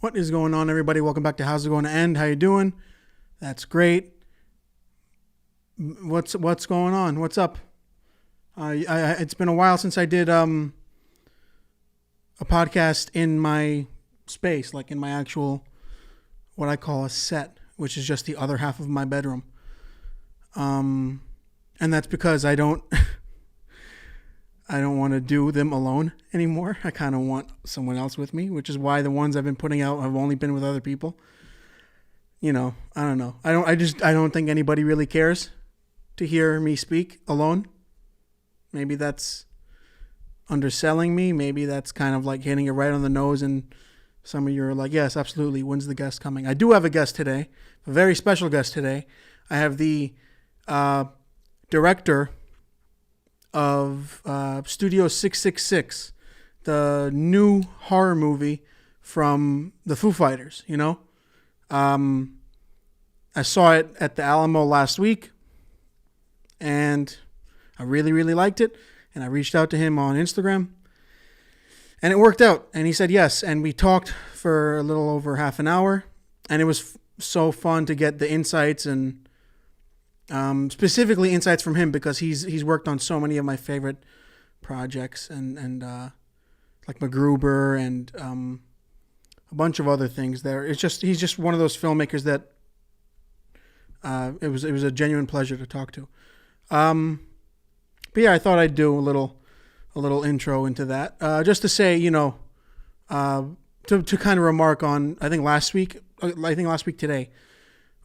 What is going on, everybody? Welcome back to How's It Going to End? How you doing? That's great. What's going on? What's up? It's been a while since I did a podcast in my space, like in my actual what I call a set, which is just the other half of my bedroom. And that's because I don't want to do them alone anymore. I kind of want someone else with me, which is why the ones I've been putting out have only been with other people. You know, I don't know. I don't think anybody really cares to hear me speak alone. Maybe that's underselling me. Maybe that's kind of like hitting it right on the nose, and some of you are like, yes, absolutely. When's the guest coming? I do have a guest today, a very special guest today. I have the director of Studio 666, the new horror movie from the Foo Fighters, you know? I saw it at the Alamo last week, and I really, really liked it, and I reached out to him on Instagram, and it worked out, and he said yes, and we talked for a little over half an hour, and it was so fun to get the insights and specifically insights from him, because he's worked on so many of my favorite projects and like MacGruber and a bunch of other things there. He's just one of those filmmakers that it was a genuine pleasure to talk to. But yeah, I thought I'd do a little intro into that, just to say, you know, to kind of remark on, I think last week today,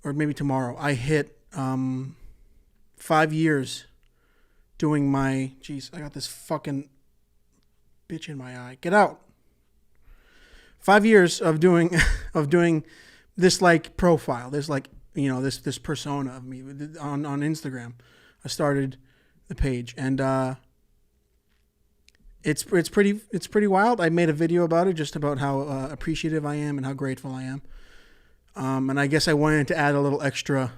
or maybe tomorrow, I hit 5 years doing my, I got this fucking bitch in my eye. Get out. 5 years of doing this like profile, this like, you know, this persona of me on Instagram. I started the page, and it's pretty wild. I made a video about it, just about how appreciative I am and how grateful I am. And I guess I wanted to add a little extra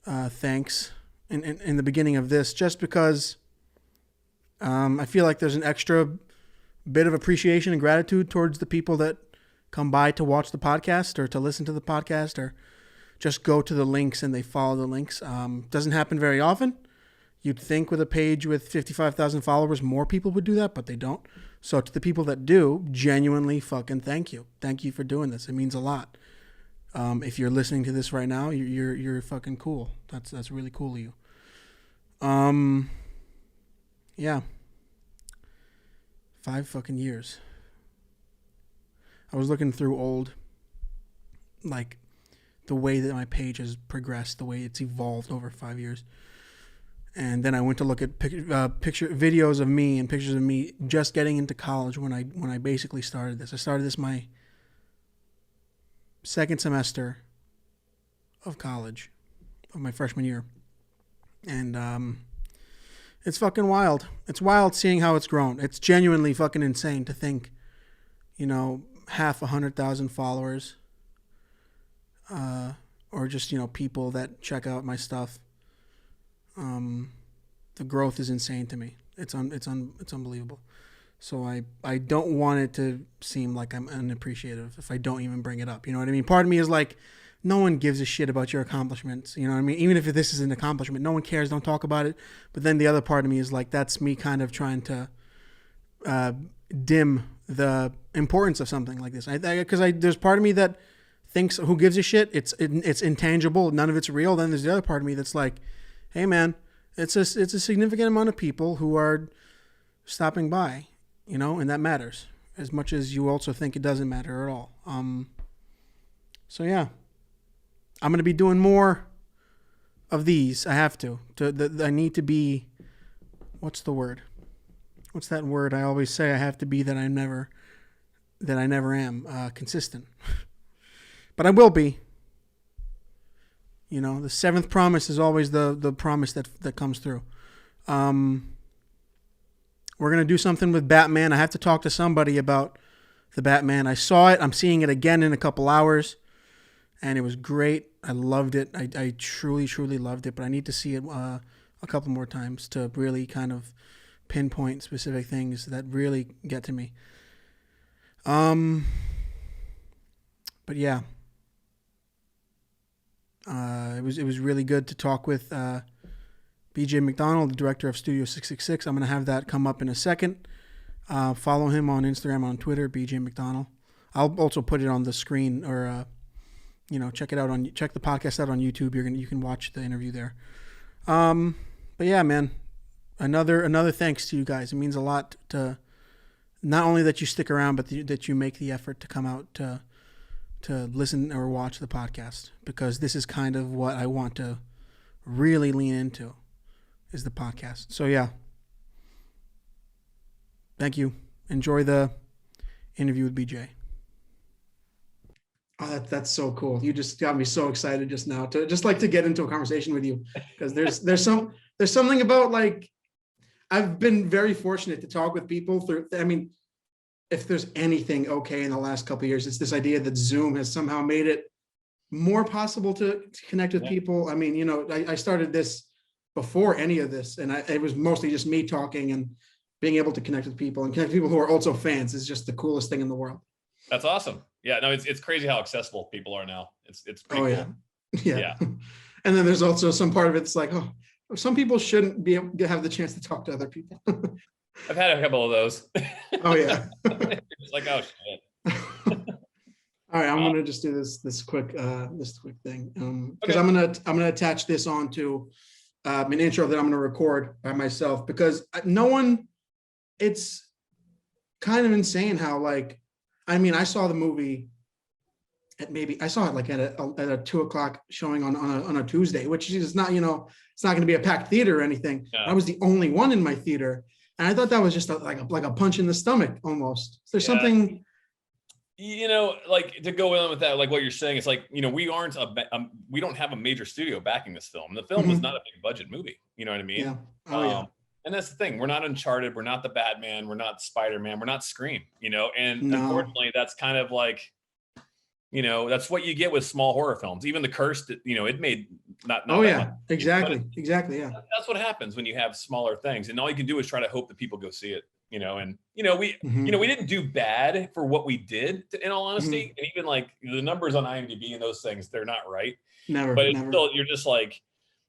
thanks in the beginning of this, just because I feel like there's an extra bit of appreciation and gratitude towards the people that come by to watch the podcast or to listen to the podcast or just go to the links and they follow the links. Doesn't happen very often. You'd think with a page with 55,000 followers, more people would do that, but they don't. So to the people that do, genuinely fucking thank you. Thank you for doing this. It means a lot. If you're listening to this right now, you're fucking cool. That's really cool of you. Yeah. 5 fucking years. I was looking through old, like, the way that my page has progressed, the way it's evolved over 5 years. And then I went to look at videos of me and pictures of me just getting into college when I basically started this. I started this my second semester of college, of my freshman year. And it's fucking wild. It's wild seeing how it's grown. It's genuinely fucking insane to think, you know, 100,000 followers, or just, you know, people that check out my stuff. The growth is insane to me. It's unbelievable. So I don't want it to seem like I'm unappreciative if I don't even bring it up. You know what I mean? Part of me is like, no one gives a shit about your accomplishments. You know what I mean? Even if this is an accomplishment, no one cares. Don't talk about it. But then the other part of me is like, that's me kind of trying to dim the importance of something like this. Because there's part of me that thinks, who gives a shit? It's intangible. None of it's real. Then there's the other part of me that's like, hey man, it's a significant amount of people who are stopping by, you know, and that matters as much as you also think it doesn't matter at all. So yeah, I'm going to be doing more of these. I have to. I need to be, what's the word? What's that word I always say? I have to be that I never am, consistent. But I will be. You know, the 7th promise is always the promise that comes through. We're going to do something with Batman. I have to talk to somebody about the Batman. I saw it. I'm seeing it again in a couple hours. And it was great. I loved it. I truly, truly loved it. But I need to see it a couple more times to really kind of pinpoint specific things that really get to me. But yeah, it was really good to talk with BJ McDonnell, the director of Studio 666. I'm gonna have that come up in a second. Follow him on Instagram, on Twitter, BJ McDonnell. I'll also put it on the screen, or check the podcast out on YouTube. You can watch the interview there. But yeah, man, another thanks to you guys. It means a lot to not only that you stick around, but that you make the effort to come out to listen or watch the podcast, because this is kind of what I want to really lean into, is the podcast. So yeah, thank you. Enjoy the interview with BJ. Oh, that's so cool. You just got me so excited just now to get into a conversation with you, because there's something about, like, I've been very fortunate to talk with people through, I mean, if there's anything okay in the last couple of years, it's this idea that Zoom has somehow made it more possible to connect with people. I mean, I started this before any of this, and it was mostly just me talking, and being able to connect with people who are also fans is just the coolest thing in the world. That's awesome. Yeah, no, it's crazy how accessible people are now. It's pretty cool. Yeah. And then there's also some part of it's like, oh, some people shouldn't be able to have the chance to talk to other people. I've had a couple of those. Oh yeah. It's like, oh shit. All right, I'm gonna just do this quick thing, because I'm gonna attach this onto an intro that I'm gonna record by myself, because it's kind of insane how, like, I mean, I saw the movie at a 2:00 showing on a Tuesday, which is not, it's not going to be a packed theater or anything. No. I was the only one in my theater, and I thought that was just like a punch in the stomach almost. There's something, like, to go in with that, like what you're saying, it's like, we don't have a major studio backing this film. The film was not a big budget movie. You know what I mean? Yeah. Oh yeah. And that's the thing. We're not Uncharted. We're not the Batman. We're not Spider-Man. We're not Scream, and unfortunately that's kind of like, that's what you get with small horror films. Even The Cursed, it made not oh yeah, exactly. Yeah. That's what happens when you have smaller things. And all you can do is try to hope that people go see it, and, we didn't do bad for what we did, in all honesty. And even like the numbers on IMDb and those things, they're not right. Never. But still, you're just like,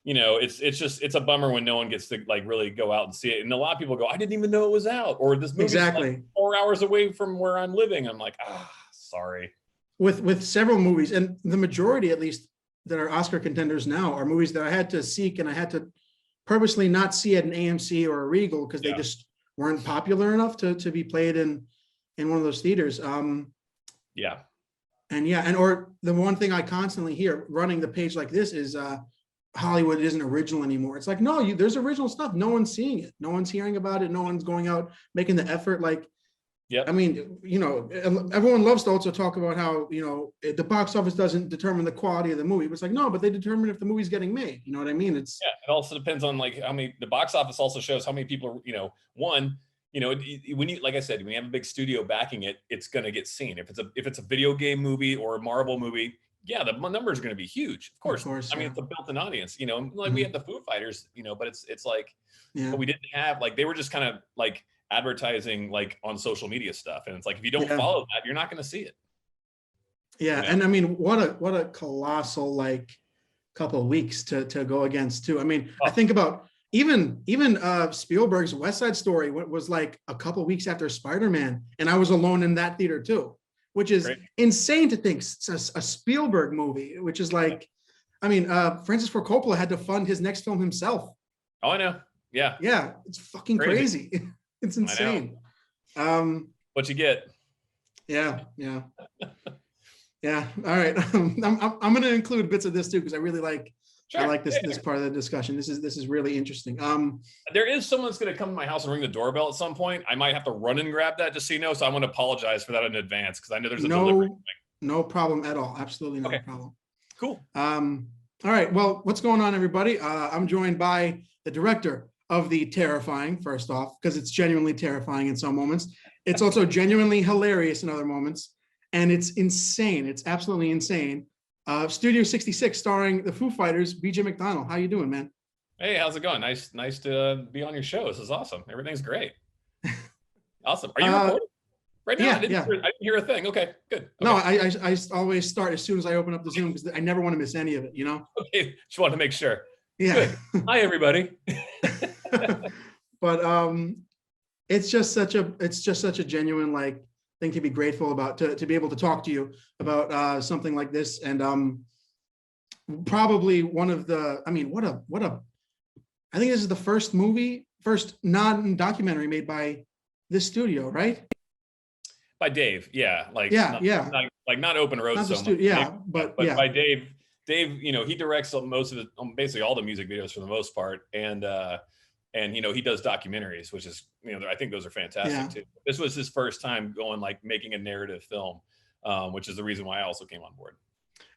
it's a bummer when no one gets to, like, really go out and see it. And a lot of people go, I didn't even know it was out, or this movie's like 4 hours away from where I'm living. I'm like, sorry. With several movies, and the majority, at least, that are Oscar contenders now, are movies that I had to seek, and I had to purposely not see at an AMC or a Regal, because they just weren't popular enough to be played in one of those theaters. Or the one thing I constantly hear running the page like this is, Hollywood isn't original anymore. It's like, no, there's original stuff. No one's seeing it. No one's hearing about it. No one's going out making the effort. Like, I mean, everyone loves to also talk about how, the box office doesn't determine the quality of the movie. But it's like, no, but they determine if the movie's getting made. You know what I mean? It also depends on, like, how many, the box office also shows how many people are, when you, like I said, when you have a big studio backing it, it's going to get seen. If it's a video game movie or a Marvel movie, the number is going to be huge. Of course. I mean, it's a built-in audience, like we had the Foo Fighters, but it's like, but we didn't have, like, they were just kind of like advertising, like, on social media stuff. And it's like, if you don't follow that, you're not going to see it. Yeah. And I mean, what a colossal, like, couple of weeks to go against too. I mean, I think about even Spielberg's West Side Story was like a couple of weeks after Spider-Man, and I was alone in that theater too. Which is insane to think, a Spielberg movie, which is like, I mean, Francis Ford Coppola had to fund his next film himself. Oh, I know. Yeah. Yeah. It's fucking crazy. It's insane. What you get. Yeah. Yeah. Yeah. All right. I'm going to include bits of this too, because I really like, I like this part of the discussion. This is really interesting. There is someone that's going to come to my house and ring the doorbell at some point. I might have to run and grab that, just so you know. So I want to apologize for that in advance, because I know there's a delivery. No problem at all. Absolutely no problem. Cool. All right. Well, what's going on, everybody? I'm joined by the director of The Terrifying, first off, because it's genuinely terrifying in some moments. It's also genuinely hilarious in other moments, and it's insane. It's absolutely insane. Studio 66, starring the Foo Fighters, BJ McDonnell. How you doing, man? Hey, how's it going? Nice to be on your show. This is awesome. Everything's great. Awesome. Are you recording? Right now, Yeah, yeah. I didn't hear a thing. Okay, good. No, Okay. I always start as soon as I open up the Zoom because I never want to miss any of it, you know? Okay, just wanted to make sure. Yeah. Good. Hi, everybody. But it's just such a genuine like thing to be grateful about, to be able to talk to you about something like this. And probably one of the, I mean, I think this is the first non-documentary made by this studio, right? By Dave, yeah, Yeah, yeah. not Open Road Not the so much, studio, yeah, but but yeah. by Dave. Dave, he directs most of the, basically all the music videos for the most part, and he does documentaries, which is, I think those are fantastic Yeah. too. This was his first time going like making a narrative film, which is the reason why I also came on board.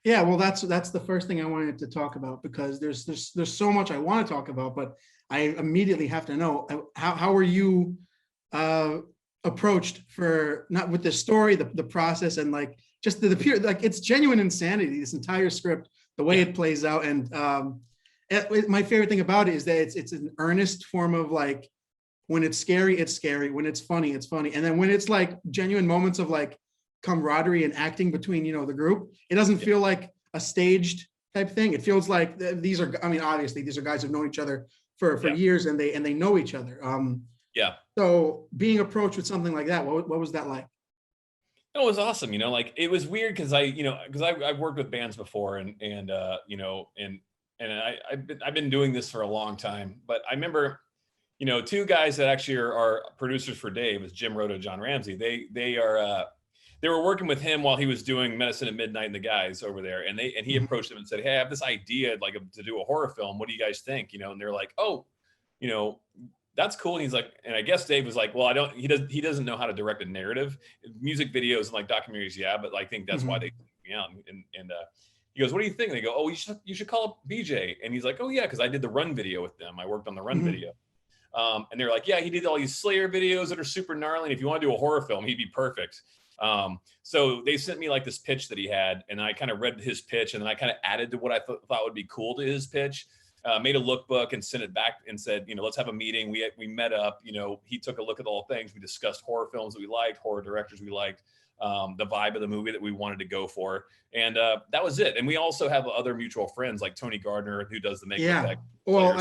Yeah, well, that's the first thing I wanted to talk about, because there's so much I want to talk about, but I immediately have to know how are you approached for, not with the story, the process, and like just the pure, like, it's genuine insanity, this entire script, the way it plays out. And my favorite thing about it is that it's an earnest form of like, when it's scary, it's scary. When it's funny, it's funny. And then when it's like genuine moments of like camaraderie and acting between, the group, it doesn't feel like a staged type thing. It feels like these are, I mean, obviously these are guys who've known each other for years, and they know each other. Yeah. So being approached with something like that, what was that like? No, it was awesome. Like it was weird because I've worked with bands before, and I've been doing this for a long time. But I remember, two guys that actually are producers for Dave, is Jim Rhoda, John Ramsey. They were working with him while he was doing Medicine at Midnight and the guys over there, and he approached them and said, "Hey, I have this idea like to do a horror film. What do you guys think?" And they're like, "Oh, that's cool." And he's like, and I guess Dave was like, "Well, he doesn't know how to direct a narrative, music videos and like documentaries, yeah, but I think that's why they took me out." And he goes, "What do you think?" And they go, "Oh, you should call up BJ." And he's like, "Oh yeah, because I did the Run video with them. I worked on the Run video." And they're like, "Yeah, he did all these Slayer videos that are super gnarly. And if you want to do a horror film, he'd be perfect." So they sent me like this pitch that he had, and I kind of read his pitch, and then I kind of added to what I thought would be cool to his pitch. Made a lookbook and sent it back and said, let's have a meeting. We met up, he took a look at all things. We discussed horror films that we liked, horror directors we liked, the vibe of the movie that we wanted to go for. And that was it. And we also have other mutual friends like Tony Gardner, who does the makeup effect. Well,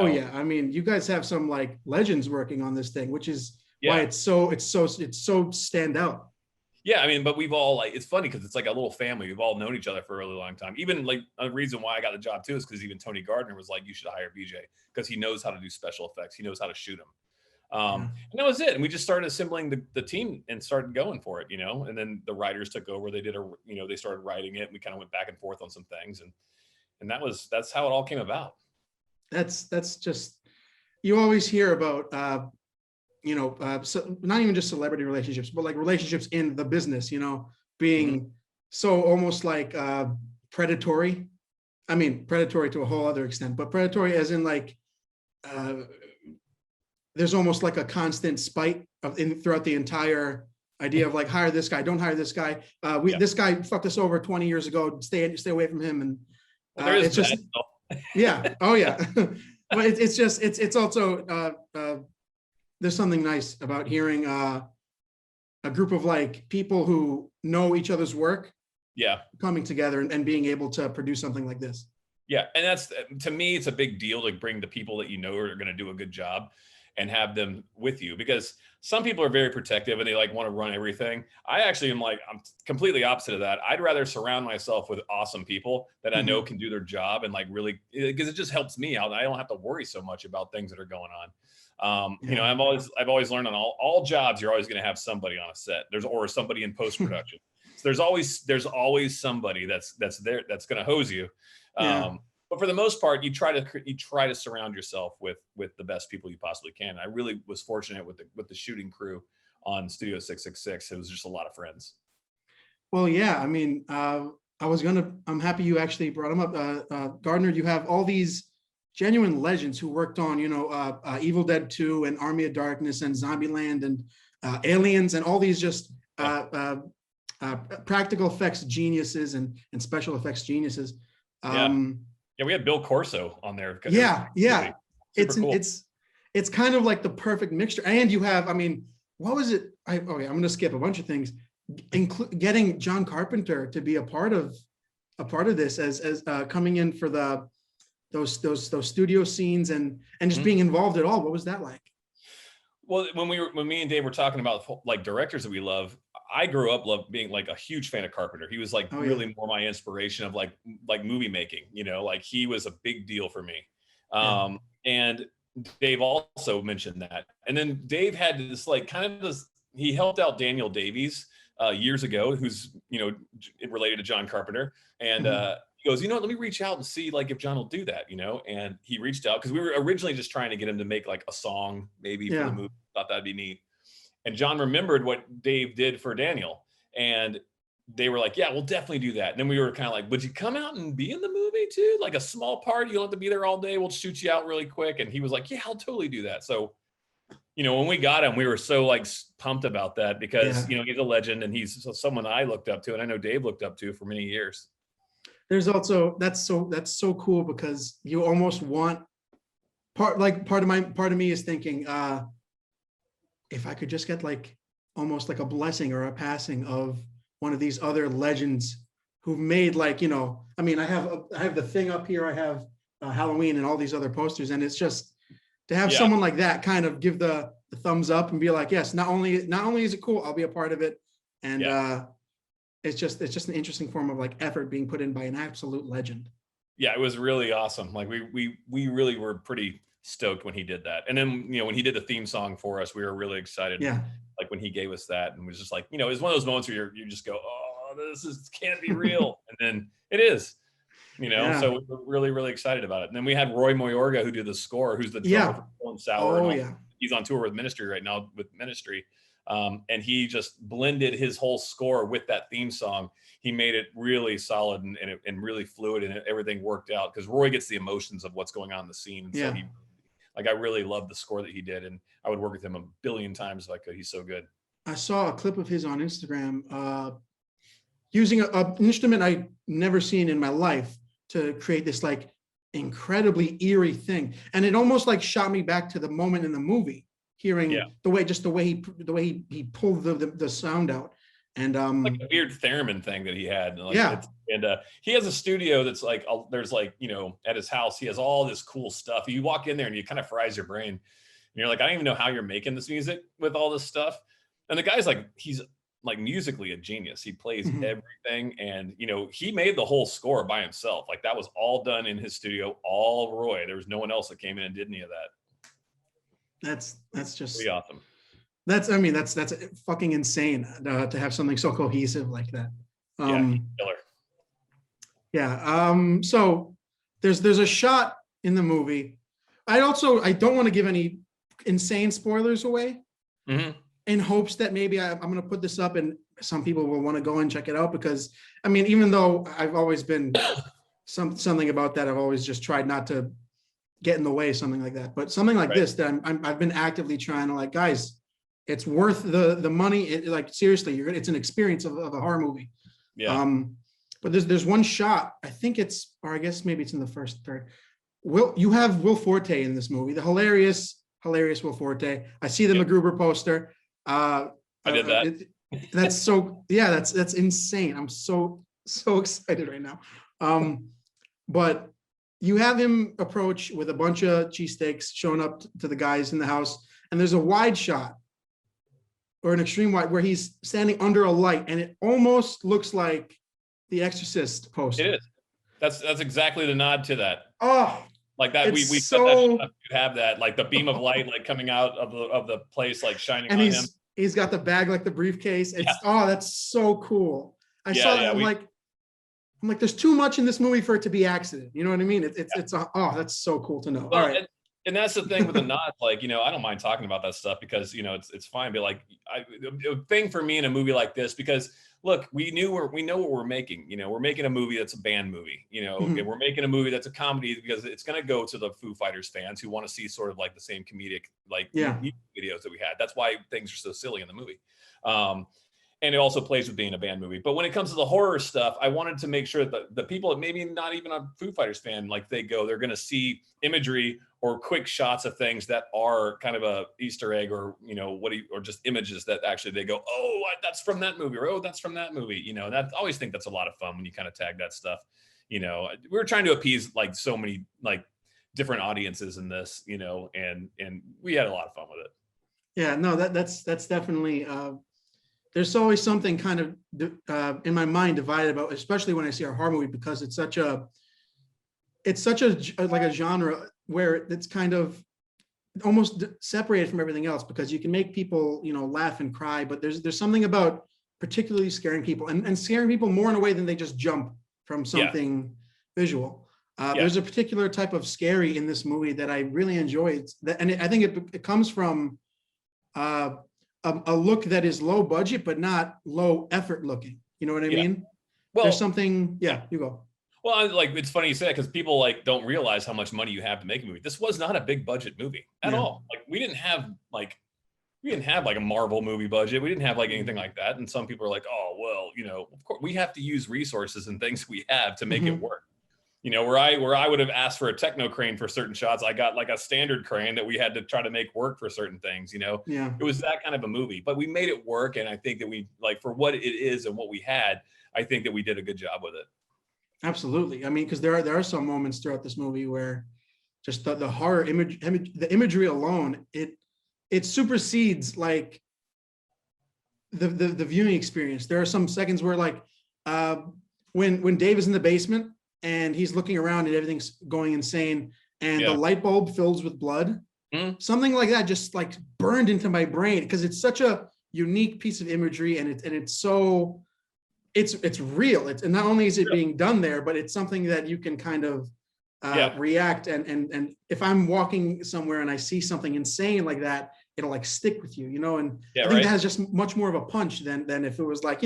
yeah. I mean, you guys have some like legends working on this thing, which is why it's so stand out. Yeah, I mean, but we've all it's funny because it's like a little family. We've all known each other for a really long time. Even like a reason why I got the job too is because even Tony Gardner was like, "You should hire BJ because he knows how to do special effects. He knows how to shoot them." And that was it. And we just started assembling the team and started going for it, And then the writers took over. They did they started writing it. And we kind of went back and forth on some things, and that's how it all came about. That's just, you always hear about so not even just celebrity relationships, but like relationships in the business, being so almost like predatory. I mean, predatory to a whole other extent, but predatory as in like there's almost like a constant spite throughout the entire idea of like, hire this guy, don't hire this guy. This guy fucked us over 20 years ago. Stay away from him. And it's just, yeah. Oh yeah. But it's also there's something nice about hearing a group of like people who know each other's work, coming together and being able to produce something like this. Yeah, and that's, to me, it's a big deal to bring the people that are going to do a good job and have them with you, because some people are very protective and they like want to run everything. I actually am like, I'm completely opposite of that. I'd rather surround myself with awesome people that I know can do their job and like really, because it just helps me out. I don't have to worry so much about things that are going on. I've always learned on all jobs, you're always going to have somebody on a set. Or somebody in post-production. So there's always somebody that's there, that's going to hose you. But for the most part, you try to surround yourself with the best people you possibly can. I really was fortunate with the shooting crew on Studio 666. It was just a lot of friends. Well, yeah, I mean, I'm happy you actually brought them up. Gardner, you have all these genuine legends who worked on, Evil Dead 2 and Army of Darkness and Zombieland and Aliens and all these just practical effects geniuses and special effects geniuses. We had Bill Corso on there. It's cool. It's kind of like the perfect mixture. And you have, I mean, what was it? I'm going to skip a bunch of things, getting John Carpenter to be a part of this as coming in for those studio scenes and just being involved at all. What was that like? Well, when me and Dave were talking about like directors that we love, I grew up being like a huge fan of Carpenter. He was like really more my inspiration of like movie making, like he was a big deal for me. And Dave also mentioned that. And then Dave had this like he helped out Daniel Davies years ago, who's, related to John Carpenter. And he goes, let me reach out and see like if John will do that, and he reached out because we were originally just trying to get him to make like a song maybe for the movie. Thought that'd be neat. And John remembered what Dave did for Daniel. And they were like, yeah, we'll definitely do that. And then we were kind of like, would you come out and be in the movie too? Like a small part, you don't have to be there all day. We'll shoot you out really quick. And he was like, yeah, I'll totally do that. So, when we got him, we were so like pumped about that because, he's a legend and he's someone I looked up to. And I know Dave looked up to for many years. There's also, that's so cool because you almost want part of me is thinking, if I could just get like almost like a blessing or a passing of one of these other legends who've made like, I have the thing up here, I have Halloween and all these other posters, and it's just to have someone like that kind of give the thumbs up and be like, yes, not only is it cool, I'll be a part of it. And it's just an interesting form of like effort being put in by an absolute legend. Yeah, it was really awesome. Like we really were pretty stoked when he did that. And then, when he did the theme song for us, we were really excited. Yeah. Like when he gave us that and was just like, it was one of those moments where you just go, oh, can't be real. And then it is, so we're really, really excited about it. And then we had Roy Mayorga, who did the score, who's the drummer for Cold and Sour. Oh, yeah. He's on tour with Ministry right now with Ministry. And he just blended his whole score with that theme song. He made it really solid and really fluid, and everything worked out because Roy gets the emotions of what's going on in the scene. And so I really loved the score that he did, and I would work with him a billion times if I could. He's so good. I saw a clip of his on Instagram using an instrument I'd never seen in my life to create this like incredibly eerie thing. And it almost like shot me back to the moment in the movie, hearing the way he pulled the sound out. And like a weird theremin thing that he had. And he has a studio that's like, there's like, at his house, he has all this cool stuff. You walk in there and you kind of fries your brain. And you're like, I don't even know how you're making this music with all this stuff. And the guy's like, he's like musically a genius. He plays everything. And, he made the whole score by himself. Like that was all done in his studio, all Roy. There was no one else that came in and did any of that. That's just pretty awesome. That's fucking insane to have something so cohesive like that. Killer. Yeah. So there's a shot in the movie. I don't want to give any insane spoilers away in hopes that maybe I'm going to put this up and some people will want to go and check it out, because even though I've always been something about that, I've always just tried not to get in the way, something like that. But something like this that I've been actively trying to like, guys, it's worth the money. Like seriously, it's an experience of a horror movie. Yeah. But there's one shot, I think I guess maybe it's in the first third. You have Will Forte in this movie, the hilarious Will Forte. I see the MacGruber poster. I did that. That's insane. I'm so excited right now. But you have him approach with a bunch of cheesesteaks showing up to the guys in the house, and there's a wide shot or an extreme wide where he's standing under a light, and it almost looks like the Exorcist poster. It is. That's exactly the nod to that. Oh, like that. We set that up to have that, like the beam of light, like coming out of the place, like shining on him. He's got the bag like the briefcase. That's so cool. I saw that. I'm like, there's too much in this movie for it to be accident. You know what I mean? That's so cool to know. Well, all right. And that's the thing with the nods. Like, I don't mind talking about that stuff because, it's fine. But like, a thing for me in a movie like this, because look, we know what we're making. We're making a movie that's a band movie. And we're making a movie that's a comedy because it's going to go to the Foo Fighters fans who want to see sort of like the same comedic music videos that we had. That's why things are so silly in the movie. And it also plays with being a band movie. But when it comes to the horror stuff, I wanted to make sure that the people, maybe not even a Foo Fighters fan, like they're going to see imagery or quick shots of things that are kind of a Easter egg, or or just images that actually they go, oh, that's from that movie, or oh, that's from that movie. That I always think that's a lot of fun when you kind of tag that stuff. We're trying to appease like so many like different audiences in this, and we had a lot of fun with it. Yeah, no, that's definitely. There's always something kind of in my mind divided about, especially when I see a horror movie, because it's such a like a genre where it's kind of almost separated from everything else, because you can make people laugh and cry, but there's something about particularly scaring people and scaring people more in a way than they just jump from something visual. There's a particular type of scary in this movie that I really enjoy. I think it comes from a look that is low budget, but not low effort looking. You know what I mean? Well, there's something. Yeah, you go. Well, like, it's funny you say that, because people like don't realize how much money you have to make a movie. This was not a big budget movie at all. Like, we didn't have like a Marvel movie budget. We didn't have like anything like that. And some people are like, oh, well, of course we have to use resources and things we have to make it work. Where I would have asked for a techno crane for certain shots, I got like a standard crane that we had to try to make work for certain things. It was that kind of a movie, but we made it work. And I think that we, like, for what it is and what we had, I think that we did a good job with it. Absolutely. I mean, because there are some moments throughout this movie where just the horror the imagery alone, it supersedes like the viewing experience. There are some seconds where like when Dave is in the basement and he's looking around and everything's going insane, and the light bulb fills with blood, something like that just like burned into my brain, because it's such a unique piece of imagery, and it's so. It's real. And not only is it being done there, but it's something that you can kind of react. And if I'm walking somewhere and I see something insane like that, it'll like stick with you, And I think that has just much more of a punch than if it was like,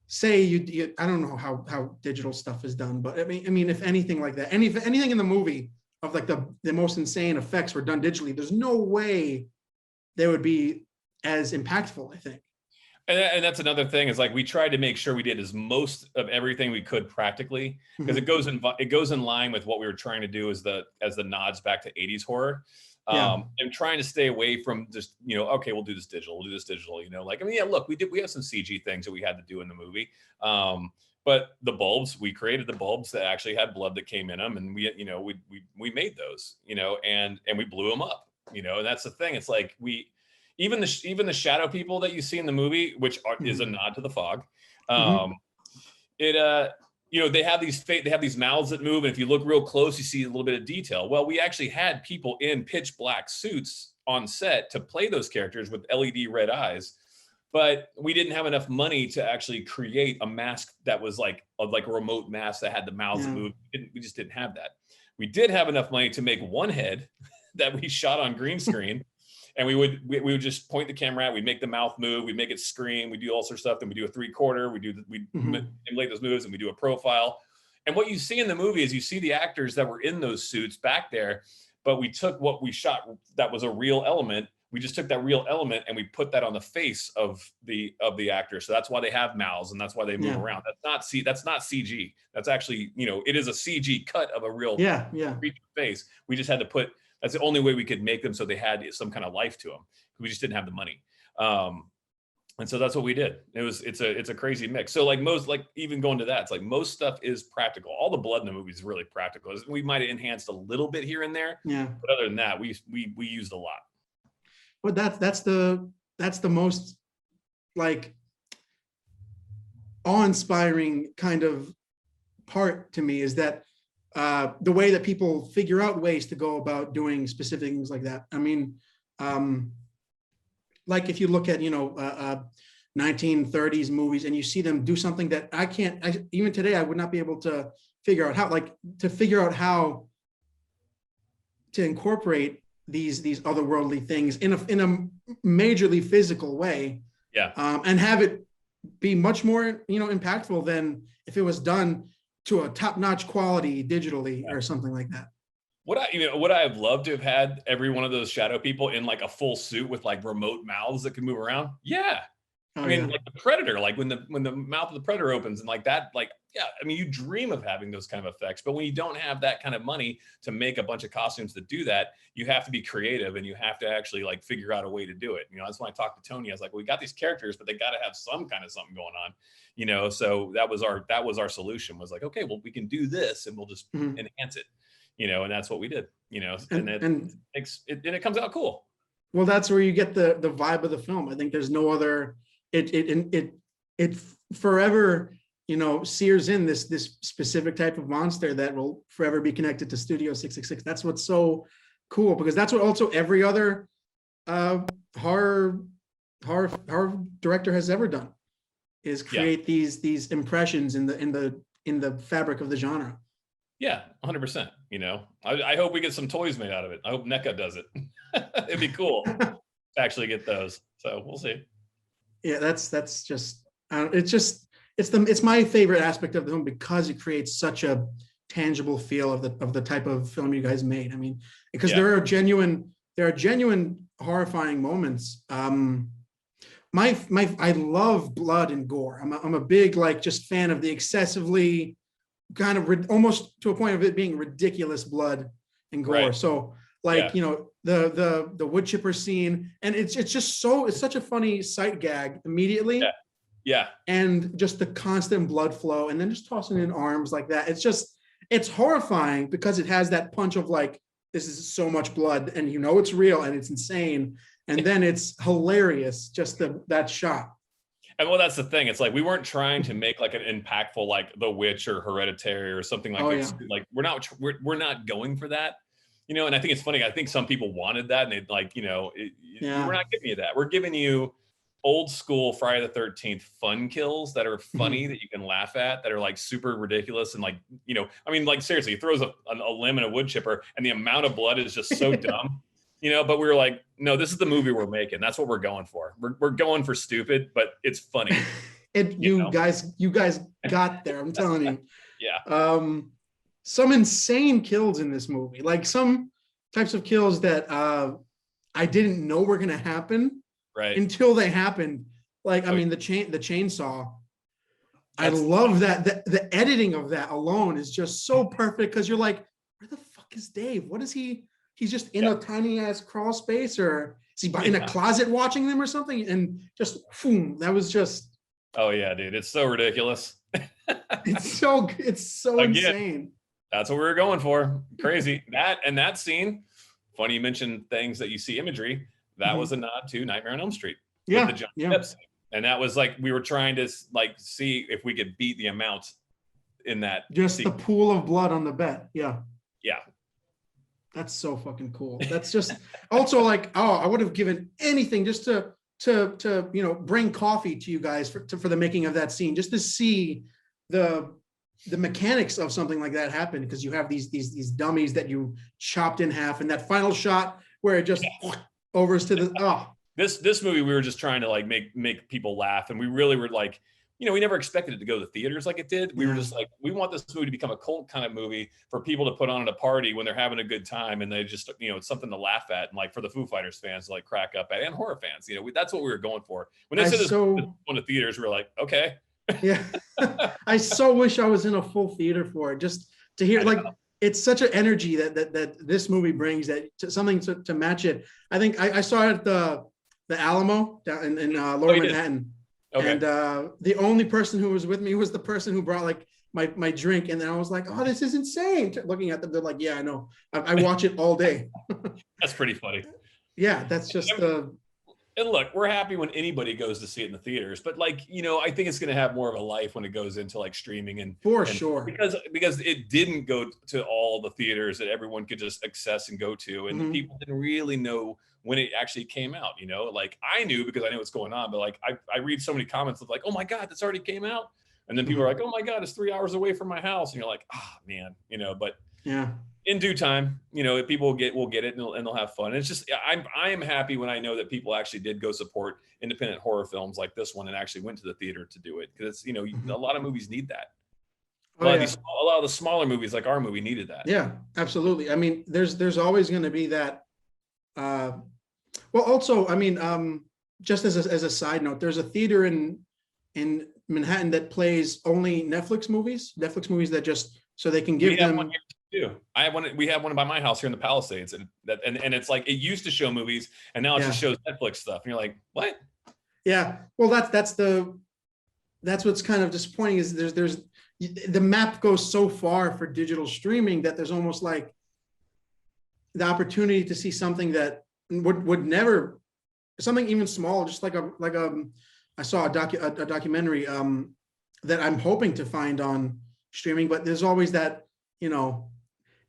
say you I don't know how digital stuff is done, but I mean, if anything like that, anything in the movie of like the most insane effects were done digitally, there's no way they would be as impactful, I think. And that's another thing, is like we tried to make sure we did as most of everything we could practically, because it goes in line with what we were trying to do as the nods back to 80s horror. And trying to stay away from just, okay, we'll do this digital. Like, I mean, look, we have some CG things that we had to do in the movie. But the bulbs, we created the bulbs that actually had blood that came in them, and we made those, and we blew them up, and that's the thing. It's like even the shadow people that you see in the movie, which is a nod to the fog. They have these mouths that move, and if you look real close, you see a little bit of detail. Well, we actually had people in pitch black suits on set to play those characters with LED red eyes, but we didn't have enough money to actually create a mask that was like a remote mask that had the mouths that move. We just didn't have that. We did have enough money to make one head that we shot on green screen. And we would just point the camera at, we'd make the mouth move, we'd make it scream, we do all sorts of stuff. Then we do a 3/4, we emulate those moves, and we do a profile. And what you see in the movie is you see the actors that were in those suits back there, but we took what we shot that was a real element. We just took that real element and we put that on the face of the actor. So that's why they have mouths, and that's why they move around. That's not CG. That's actually, it is a CG cut of a real creature face. We just had to put. That's the only way we could make them so they had some kind of life to them. We just didn't have the money. And so that's what we did. It's a crazy mix. So like even going to that, it's like most stuff is practical. All the blood in the movie is really practical. We might have enhanced a little bit here and there. Yeah. But other than that, we used a lot. But that's the most like awe-inspiring kind of part to me, is that the way that people figure out ways to go about doing specific things like that. I mean, like if you look at 1930s movies and you see them do something that even today I would not be able to figure out how to incorporate these otherworldly things in a majorly physical way, and have it be much more impactful than if it was done to a top-notch quality digitally or something like that. Would I have loved to have had every one of those shadow people in like a full suit with like remote mouths that could move around? Yeah. Oh I mean, yeah. like the Predator, like when the mouth of the Predator opens and like that, like yeah, I mean, you dream of having those kind of effects, but when you don't have that kind of money to make a bunch of costumes that do that, you have to be creative and you have to actually like figure out a way to do it. You know, that's when I talked to Tony. I was like, well, we got these characters, but they got to have some kind of something going on. You know, so that was our solution. Was like, okay, well, we can do this and we'll just Mhm. enhance it. You know, and that's what we did. You know, and it And makes it and it comes out cool. well, that's where you get the vibe of the film. I think there's no other. It forever, sears in this specific type of monster that will forever be connected to Studio 666. That's what's so cool, because that's what also every other horror director has ever done, is Yeah. create these impressions in the fabric of the genre. Yeah, 100%. You know, I hope we get some toys made out of it. I hope NECA does it. It'd be cool to actually get those. So we'll see. Yeah, that's just it's my favorite aspect of the film, because it creates such a tangible feel of the type of film you guys made. I mean, because Yeah. there are genuine horrifying moments. I love blood and gore. I'm a big like just fan of the excessively kind of almost to a point of it being ridiculous blood and gore. Right. So like, Yeah. the wood chipper scene, and it's such a funny sight gag immediately. Yeah. Yeah. And just the constant blood flow, and then just tossing in arms like that. It's horrifying because it has that punch of like, this is so much blood and it's real and it's insane. And then it's hilarious, just that shot. And well, that's the thing. It's like we weren't trying to make like an impactful like The Witch or Hereditary or something like this. Yeah. Like we're not going for that. You know, and I think it's funny. I think some people wanted that, and they like, we're not giving you that. We're giving you old school Friday the 13th fun kills that are funny, that you can laugh at, that are like super ridiculous. And like, I mean, like seriously, he throws a limb in a wood chipper and the amount of blood is just so dumb, but we were like, no, this is the movie we're making. That's what we're going for. We're going for stupid, but it's funny. You guys got there. I'm telling you. Yeah. Some insane kills in this movie, like some types of kills that I didn't know were going to happen. Right. Until they happened. Like, I mean, the chainsaw. I love that. The editing of that alone is just so perfect, because you're like, where the fuck is Dave? What is he? He's just in a tiny ass crawl space, or is he in a closet watching them or something? And just boom, that was just. Oh yeah, dude, it's so ridiculous. it's so insane. That's what we were going for. Crazy. that scene. Funny you mentioned things that you see imagery. That was a nod to Nightmare on Elm Street. Yeah. With the Johnny Depp scene. And that was like, we were trying to like see if we could beat the amount in that. Just the pool of blood on the bed. Yeah. Yeah. That's so fucking cool. That's just also like, I would have given anything just to bring coffee to you guys for the making of that scene, just to see the mechanics of something like that happen, because you have these dummies that you chopped in half, and that final shot where it just overs to the This movie, we were just trying to like make people laugh, and we really were like, we never expected it to go to theaters like it did. We were just like, we want this movie to become a cult kind of movie for people to put on at a party when they're having a good time, and they just it's something to laugh at, and like for the Foo Fighters fans to like crack up at, and horror fans. That's what we were going for. When they said this going to theaters, we were like, okay. Yeah. I so wish I was in a full theater for it, just to hear like. It's such an energy that this movie brings, that something to match it. I think I saw it at the Alamo down in Lower Manhattan. Okay. And the only person who was with me was the person who brought like my drink. And then I was like, oh, this is insane. Looking at them, they're like, yeah, I know. I watch it all day. That's pretty funny. Yeah, that's just And look, we're happy when anybody goes to see it in the theaters, but like, I think it's going to have more of a life when it goes into like streaming and sure, because it didn't go to all the theaters that everyone could just access and go to. And people didn't really know when it actually came out, like I knew because I knew what's going on, but like, I read so many comments of like, oh my God, this already came out. And then people are like, oh my God, it's 3 hours away from my house. And you're like, man, but yeah. In due time, people will get it and they'll have fun. And it's just, I am happy when I know that people actually did go support independent horror films like this one and actually went to the theater to do it. Because it's, a lot of movies need that. A lot of the smaller movies like our movie needed that. Yeah, absolutely. I mean, there's always going to be that. Well, also, I mean, just as a side note, there's a theater in Manhattan that plays only Netflix movies that just so they can We give have one them. here too. I have one. We have one by my house here in the Palisades, and it's like it used to show movies, and now it Yeah, just shows Netflix stuff. And you're like, what? yeah. Well, that's what's kind of disappointing is there's the map goes so far for digital streaming that there's almost like the opportunity to see something that would never, something even small, just like I saw a documentary that I'm hoping to find on streaming, but there's always that, you know,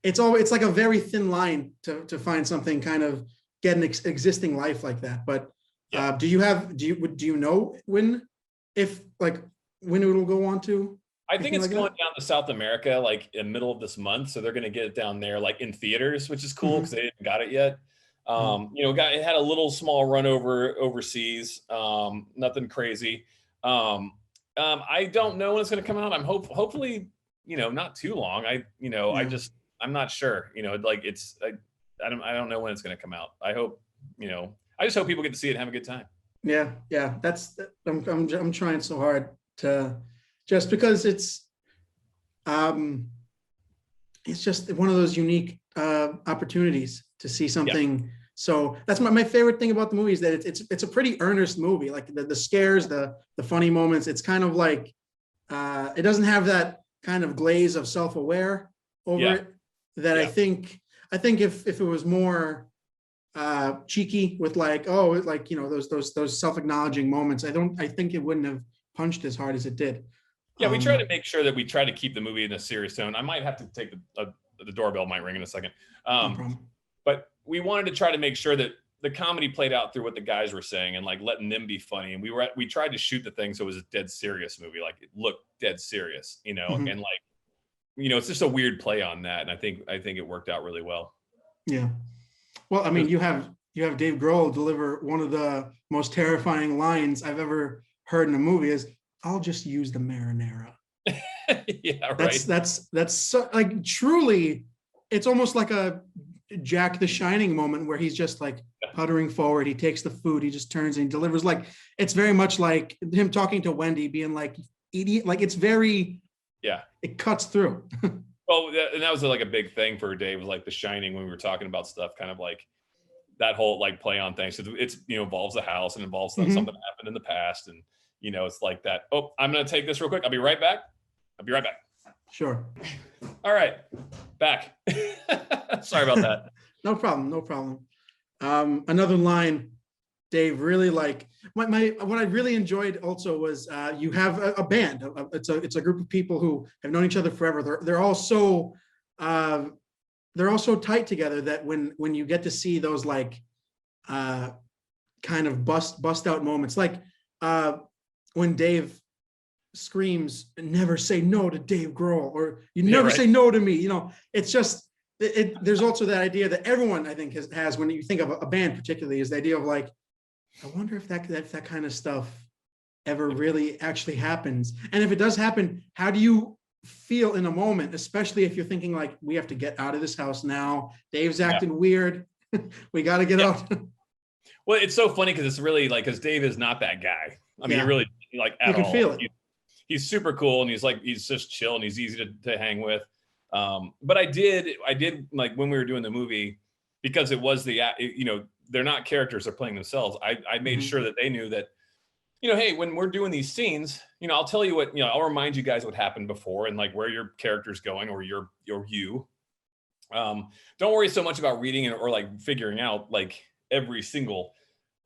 it's like a very thin line to find something kind of get an existing life like that. But Yeah. do you know when, if like when it will go on to? I think it's Like going that? down to South America like in the middle of this month, so they're going to get it down there like in theaters, which is cool because they didn't got it yet. You know, it had a little small run overseas, nothing crazy. I don't know when it's going to come out. Hopefully, you know, not too long. Yeah. I'm not sure. You know, like I don't know when it's going to come out. I hope, you know, I just hope people get to see it and have a good time. Yeah. I'm trying so hard to, just because um it's just one of those unique opportunities to see Yeah. something. So that's my favorite thing about the movie is that it's a pretty earnest movie. Like the scares, the funny moments. It's kind of like it doesn't have that kind of glaze of self-aware over Yeah. it that Yeah. I think if it was more cheeky with like, oh, like, you know, those self-acknowledging moments, I think it wouldn't have punched as hard as it did. Yeah, we try to make sure that we try to keep the movie in a serious tone. I might have to take the doorbell might ring in a second. No problem. But we wanted to try to make sure that the comedy played out through what the guys were saying and like letting them be funny. And we tried to shoot the thing so it was a dead serious movie, like it looked dead serious, you know, and like, you know, it's just a weird play on that. And I think it worked out really well. Yeah. Well, I mean, you have Dave Grohl deliver one of the most terrifying lines I've ever heard in a movie is, "I'll just use the marinara." Yeah, right. That's so, like, truly, it's almost like a Jack the Shining moment where he's just like puttering forward. He takes the food, he just turns and he delivers. Like, it's very much like him talking to Wendy, being like, "Idiot!" Like, it's very, yeah, it cuts through. Well, and that was like a big thing for Dave, was like The Shining, when we were talking about stuff, kind of like that whole like play on things. So it's, you know, involves the house and involves something that happened in the past. And, you know, it's like that. Oh, I'm going to take this real quick. I'll be right back. Sure. All right. Back. Sorry about that. No problem. Another line, Dave, really like what I really enjoyed also was you have a band. It's a group of people who have known each other forever. They're all so tight together that when you get to see those like kind of bust out moments, like when Dave screams, "Never say no to Dave Grohl," or "You never say no to me." You know, it's just there's also that idea that everyone, I think, has when you think of a band particularly, is the idea of like, I wonder if that kind of stuff ever really actually happens. And if it does happen, how do you feel in a moment, especially if you're thinking like, we have to get out of this house now. Dave's acting weird. We got to get out. Well, it's so funny because it's really like, because Dave is not that guy. I mean, he really, like, at all. You can feel it. He's super cool, and he's just chill, and he's easy to hang with. But I did like, when we were doing the movie, because it was you know, they're not characters, they're playing themselves. I made sure that they knew that, you know, hey, when we're doing these scenes, you know, I'll tell you what, you know, I'll remind you guys what happened before and like where your character's going, or you. Don't worry so much about reading or like figuring out like every single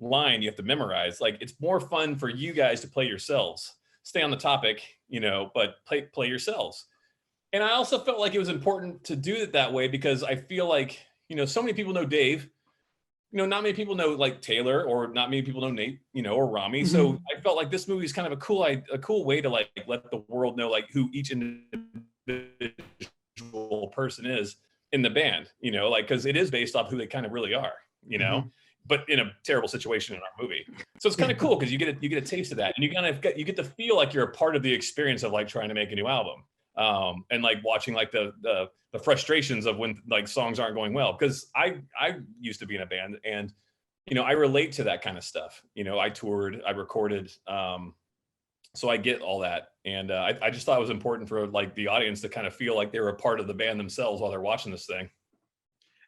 line you have to memorize. Like, it's more fun for you guys to play yourselves. Stay on the topic, you know, but play yourselves. And I also felt like it was important to do it that way because I feel like, you know, so many people know Dave. You know, not many people know like Taylor, or not many people know Nate, you know, or Rami. So I felt like this movie is kind of a cool way to like let the world know like who each individual person is in the band, you know, like, because it is based off who they kind of really are, you know, but in a terrible situation in our movie. So it's kind of cool because you get a taste of that, and you get to feel like you're a part of the experience of like trying to make a new album. And like watching like the frustrations of when like songs aren't going well, because I used to be in a band, and I relate to that kind of stuff. I toured, I recorded, so I get all that. And I just thought it was important for like the audience to kind of feel like they were a part of the band themselves while they're watching this thing.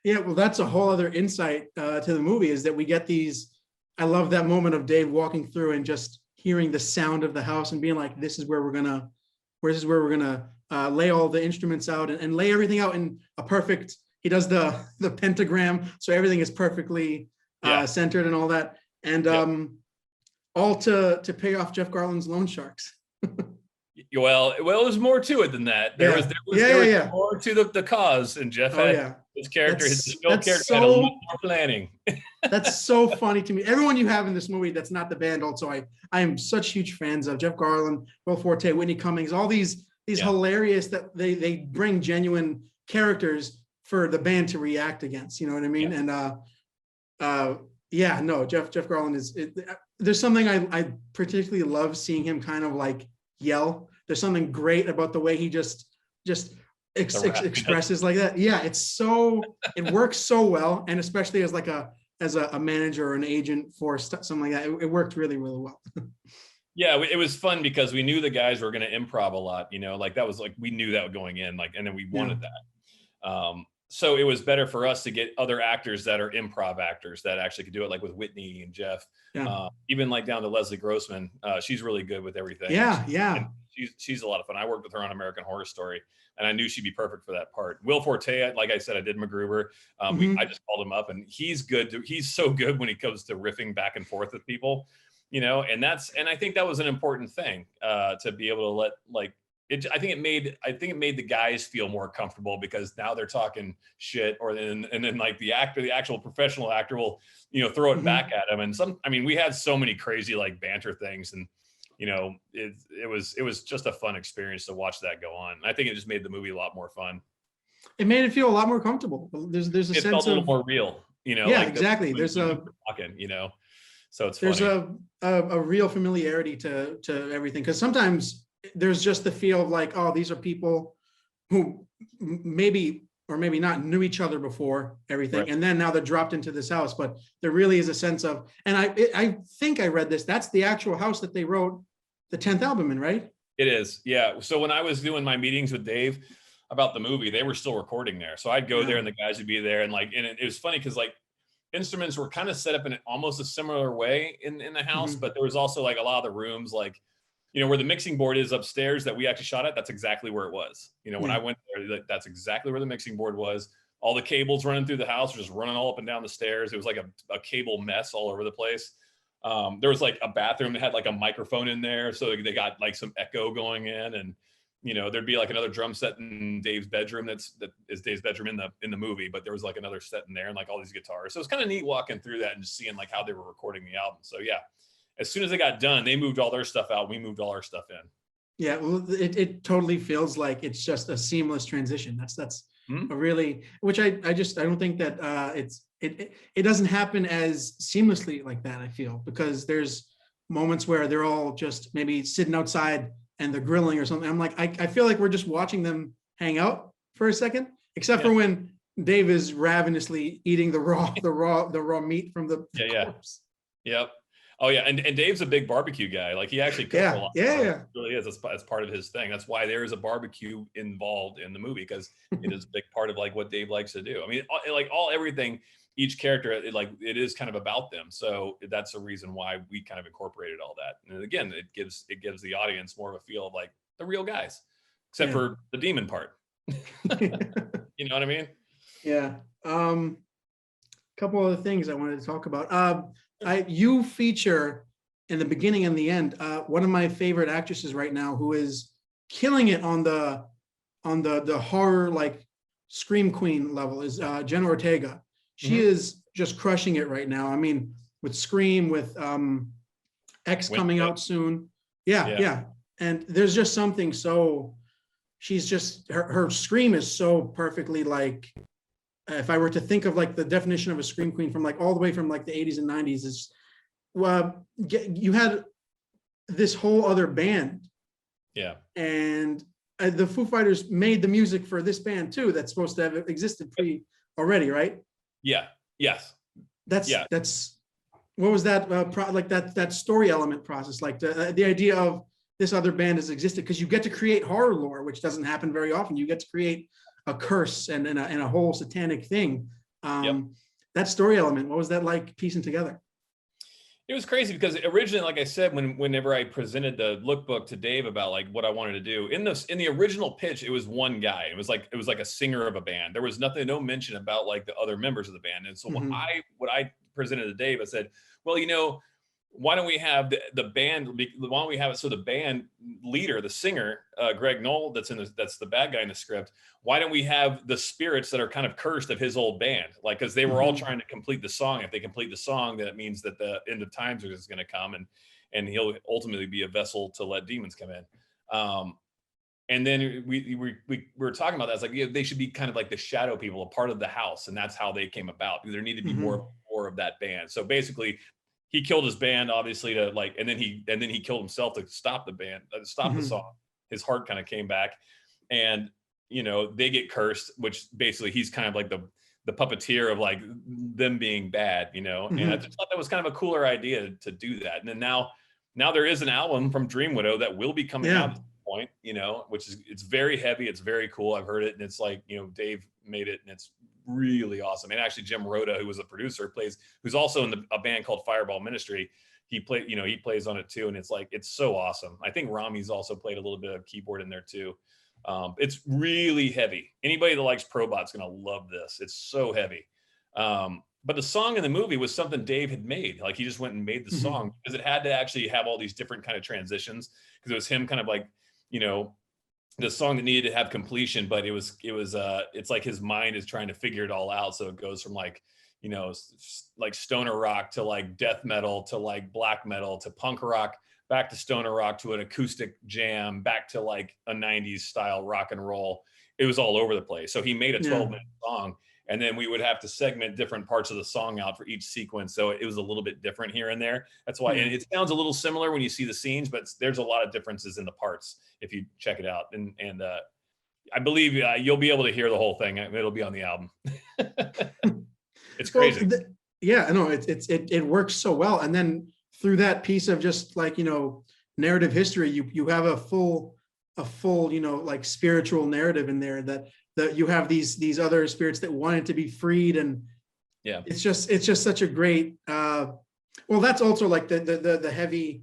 Yeah, well, that's a whole other insight to the movie, is that we get these. I love that moment of Dave walking through and just hearing the sound of the house and being like, "This is where we're gonna, lay all the instruments out and lay everything out in a perfect." He does the pentagram, so everything is perfectly centered and all that, and all to pay off Jeff Garland's loan sharks. Well, it was more to it than that. There was more to the cause, and Jeff had his character, his character had a little more planning. That's so funny to me. Everyone you have in this movie that's not the band, also I am such huge fans of Jeff Garland, Will Forte, Whitney Cummings, all these hilarious that they bring genuine characters for the band to react against. You know what I mean? Yeah. And Jeff Garland is. There's something I particularly love seeing him kind of like yell. There's something great about the way he just expresses like that. Yeah, it works so well, and especially as a manager or an agent for something like that, it worked really, really well. Yeah, it was fun because we knew the guys were going to improv a lot. Like that was like we knew that going in, like, and then we wanted that. So it was better for us to get other actors that are improv actors that actually could do it, like with Whitney and Jeff. Even like down to Leslie Grossman. She's really good with everything. Yeah. She's a lot of fun. I worked with her on American Horror Story, and I knew she'd be perfect for that part. Will Forte, like I said, I did MacGruber. I just called him up, and he's good. He's so good when he comes to riffing back and forth with people, and I think that was an important thing to be able to let it. I think it made the guys feel more comfortable, because now they're talking shit, and then like the actual professional actor will throw it back at them. And we had so many crazy like banter things, and it was just a fun experience to watch that go on. I think it just made the movie a lot more fun. It made it feel a lot more comfortable. There's a sense felt a little more real, Yeah, like exactly. There's so it's there's a real familiarity to everything, because sometimes there's just the feel of like, oh, these are people who maybe or maybe not knew each other before everything, right. And then now they're dropped into this house. But there really is a sense of, and I think I read this, that's the actual house that they wrote the 10th album in, right? It is, yeah. So when I was doing my meetings with Dave about the movie, they were still recording there. So I'd go there and the guys would be there, and it was funny because like instruments were kind of set up in almost a similar way in the house, but there was also like a lot of the rooms, like where the mixing board is upstairs that we actually shot at, that's exactly where it was. When I went there, that's exactly where the mixing board was. All the cables running through the house were just running all up and down the stairs. It was like a cable mess all over the place. There was like a bathroom that had like a microphone in there, so they got like some echo going in, and there'd be like another drum set in Dave's bedroom that is Dave's bedroom in the movie, but there was like another set in there and like all these guitars. So it's kind of neat walking through that and just seeing like how they were recording the album. So yeah. As soon as they got done, they moved all their stuff out. We moved all our stuff in. Yeah, well, it totally feels like it's just a seamless transition. That's a really, which I don't think that it doesn't happen as seamlessly like that. I feel, because there's moments where they're all just maybe sitting outside and they're grilling or something. I'm like, I feel like we're just watching them hang out for a second, except for when Dave is ravenously eating the raw meat from the corpse. Yep. Oh yeah, and Dave's a big barbecue guy. Like he actually cooks a lot. Yeah. It really is. That's part of his thing. That's why there is a barbecue involved in the movie, because it is a big part of like what Dave likes to do. I mean, like everything, each character, it is kind of about them. So that's the reason why we kind of incorporated all that. And again, it gives the audience more of a feel of like the real guys, except for the demon part. You know what I mean? Yeah. Couple other things I wanted to talk about. You feature in the beginning and the end one of my favorite actresses right now, who is killing it on the horror like scream queen level, is Jenna Ortega. She is just crushing it right now. I mean, with Scream, with X coming out soon. Yeah. And there's just something so, she's just, her scream is so perfectly like, if I were to think of like the definition of a scream queen from like all the way from like the 80s and 90s, is you had this whole other band. Yeah. And the Foo Fighters made the music for this band too, that's supposed to have existed already, right? Yeah. Yes. That's what was that like that story element process, like the idea of this other band has existed, because you get to create horror lore, which doesn't happen very often. You get to create a curse and a whole satanic thing. Yep. That story element, what was that like piecing together? It was crazy because originally, like I said, whenever I presented the lookbook to Dave about like what I wanted to do in the original pitch, it was one guy. It was like a singer of a band. There was no mention about like the other members of the band. And so what I presented to Dave, I said, well, why don't we have the band? Why don't we have it so the band leader, the singer, Greg Knoll, that's the bad guy in the script. Why don't we have the spirits that are kind of cursed of his old band? Like, because they were all trying to complete the song. If they complete the song, then it means that the end of times is going to come, and he'll ultimately be a vessel to let demons come in. And then we were talking about that. It's like, they should be kind of like the shadow people, a part of the house, and that's how they came about. Because there needed to be more of that band. So basically, he killed his band, obviously, to like, and then he killed himself to stop the band, stop the song. His heart kind of came back, and they get cursed, which basically he's kind of like the puppeteer of like them being bad, and I just thought that was kind of a cooler idea to do that. And then now there is an album from Dream Widow that will be coming out at some point, which is, it's very heavy, it's very cool. I've heard it, and it's like, Dave made it, and it's really awesome. And actually Jim Rhoda, who was a producer, who's also in a band called Fireball Ministry. He plays on it too. And it's so awesome. I think Rami's also played a little bit of keyboard in there too. It's really heavy. Anybody that likes Probot's going to love this. It's so heavy. But the song in the movie was something Dave had made. Like, he just went and made the song because it had to actually have all these different kind of transitions, because it was him kind of like, the song that needed to have completion, but it's like his mind is trying to figure it all out. So it goes from like, like stoner rock to like death metal to like black metal to punk rock, back to stoner rock to an acoustic jam, back to like a 90s style rock and roll. It was all over the place. So he made a 12-minute song, and then we would have to segment different parts of the song out for each sequence. So it was a little bit different here and there. That's why, and it sounds a little similar when you see the scenes, but there's a lot of differences in the parts if you check it out. And I believe you'll be able to hear the whole thing. It'll be on the album. It's crazy. No, it works so well. And then through that piece of just like, narrative history, you have a full, like spiritual narrative in there that you have these other spirits that wanted to be freed. And it's just such a great, well, that's also like the heavy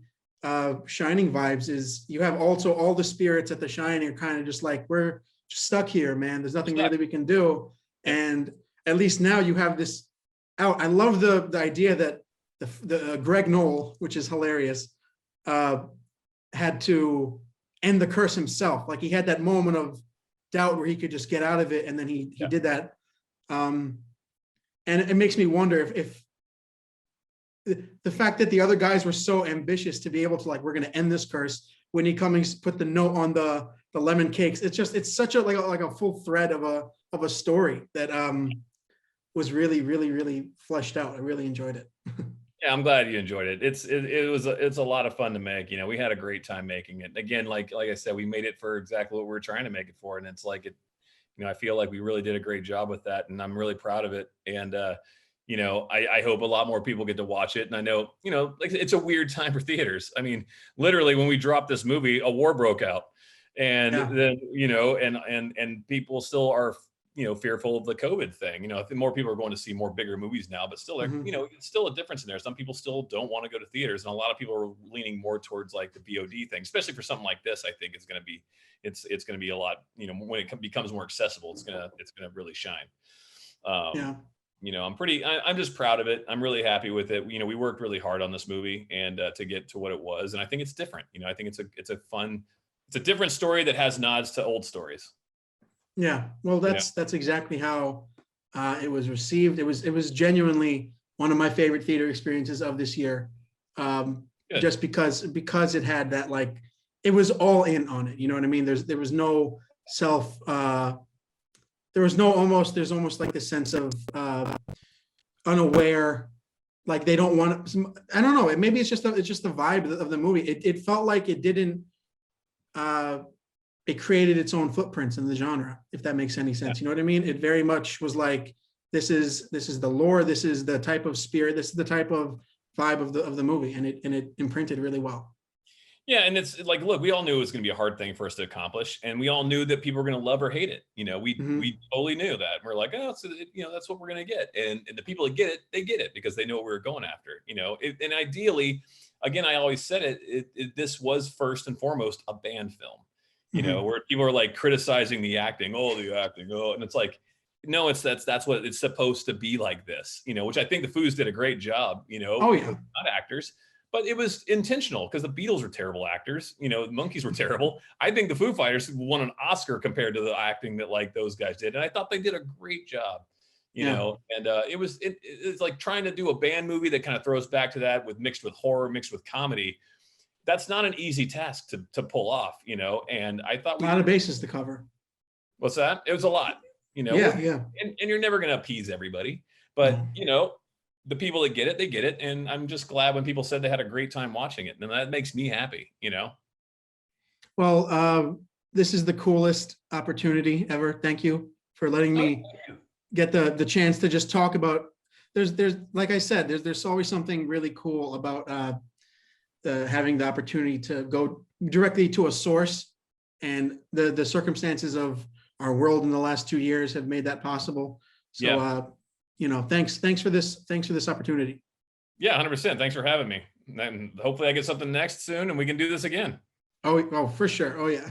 Shining vibes, is you have also all the spirits at the Shining are kind of just like, we're just stuck here, man. There's nothing really we can do. And at least now you have this out. I love the idea that the Greg Knoll, which is hilarious, had to end the curse himself. Like, he had that moment of doubt where he could just get out of it, and then he did that. And it makes me wonder if the fact that the other guys were so ambitious to be able to, like, we're going to end this curse, when he comes put the note on the lemon cakes, it's such a like a full thread of a story that was really, really, really fleshed out. I really enjoyed it. Yeah, I'm glad you enjoyed it. It's a lot of fun to make. We had a great time making it. Again, like I said, we made it for exactly what we were trying to make it for, and it's like it. I feel like we really did a great job with that, and I'm really proud of it. And I hope a lot more people get to watch it. And I know, like, it's a weird time for theaters. I mean, literally, when we dropped this movie, a war broke out, and then and people still are fearful of the COVID thing. I think more people are going to see more bigger movies now, but still, it's still a difference in there. Some people still don't want to go to theaters, and a lot of people are leaning more towards like the VOD thing, especially for something like this. I think it's going to be a lot, when it becomes more accessible, it's going to really shine. I'm just proud of it. I'm really happy with it. We worked really hard on this movie, and to get to what it was. And I think it's different. I think it's a different story that has nods to old stories. Yeah, well, that's exactly how it was received. It was genuinely one of my favorite theater experiences of this year, just because it had that, like, it was all in on it. You know what I mean? There was no there's almost like this sense of unaware, like they don't want to. I don't know. Maybe it's just the vibe of the movie. It felt like it didn't. It created its own footprints in the genre, if that makes any sense. You know what I mean? It very much was like, this is the lore, this is the type of spirit, this is the type of vibe of the movie, and it imprinted really well. Yeah, and it's like, look, we all knew it was going to be a hard thing for us to accomplish, and we all knew that people were going to love or hate it. You know, Hmm. we totally knew that. We're like, oh, so you know, that's what we're going to get, and the people that get it, they get it because they know what we were going after. You know, and ideally, again, I always said this was first and foremost a band film. You know, Hmm. where people are like criticizing the acting, and it's like, no, that's what it's supposed to be like this. You know, which I think the Foos did a great job. You know, Oh they're yeah. not actors, but it was intentional because the Beatles were terrible actors. You know, the Monkees were terrible. I think the Foo Fighters won an Oscar compared to the acting that like those guys did, and I thought they did a great job. You Yeah. know, and it's like trying to do a band movie that kind of throws back to that with mixed with horror, mixed with comedy. That's not an easy task to pull off. You know, and I thought A lot of bases to cover. what's that? It was a lot. You know, Yeah. Yeah. and you're never going to appease everybody, but No. you know, the people that get it, they get it. And I'm just glad when people said they had a great time watching it. And that makes me happy, you know? Well, this is the coolest opportunity ever. Thank you for letting me get the chance to just talk about. There's like I said, there's always something really cool about having the opportunity to go directly to a source, and the circumstances of our world in the last 2 years have made that possible. So, Yeah. you know, thanks for this opportunity. Yeah. 100%. Thanks for having me. And hopefully I get something next soon and we can do this again. Oh, for sure. Oh yeah.